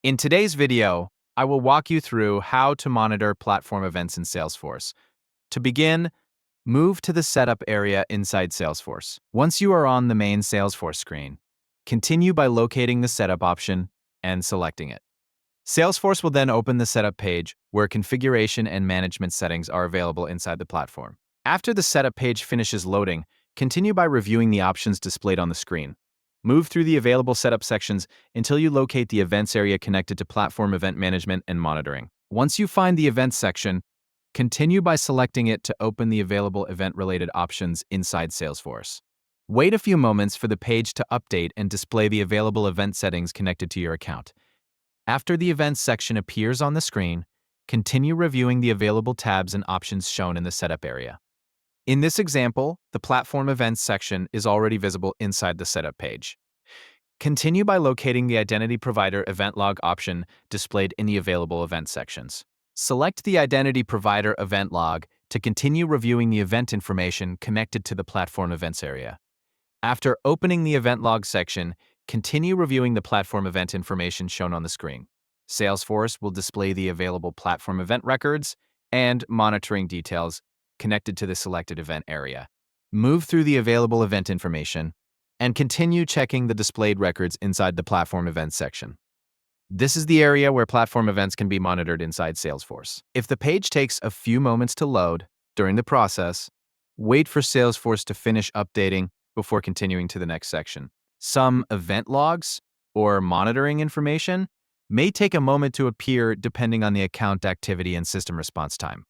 In today's video, I will walk you through how to monitor platform events in Salesforce. To begin, move to the Setup area inside Salesforce. Once you are on the main Salesforce screen, continue by locating the Setup option and selecting it. Salesforce will then open the Setup page where configuration and management settings are available inside the platform. After the Setup page finishes loading, continue by reviewing the options displayed on the screen. Move through the available setup sections until you locate the events area connected to platform event management and monitoring. Once you find the events section, continue by selecting it to open the available event-related options inside Salesforce. Wait a few moments for the page to update and display the available event settings connected to your account. After the events section appears on the screen, continue reviewing the available tabs and options shown in the setup area. In this example, the Platform Events section is already visible inside the Setup page. Continue by locating the Identity Provider Event Log option displayed in the available event sections. Select the Identity Provider Event Log to continue reviewing the event information connected to the Platform Events area. After opening the Event Log section, continue reviewing the platform event information shown on the screen. Salesforce will display the available platform event records and monitoring details connected to the selected event area. Move through the available event information and continue checking the displayed records inside the platform events section. This is the area where platform events can be monitored inside Salesforce. If the page takes a few moments to load during the process, wait for Salesforce to finish updating before continuing to the next section. Some event logs or monitoring information may take a moment to appear depending on the account activity and system response time.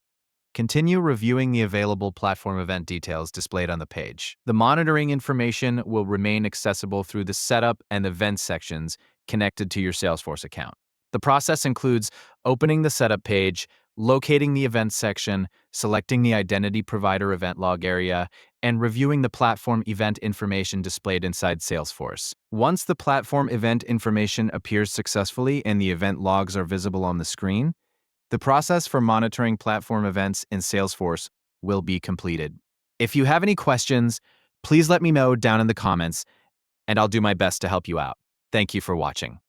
Continue reviewing the available platform event details displayed on the page. The monitoring information will remain accessible through the Setup and Events sections connected to your Salesforce account. The process includes opening the Setup page, locating the Events section, selecting the Identity Provider Event Log area, and reviewing the platform event information displayed inside Salesforce. Once the platform event information appears successfully and the event logs are visible on the screen, the process for monitoring platform events in Salesforce will be completed. If you have any questions, please let me know down in the comments, and I'll do my best to help you out. Thank you for watching.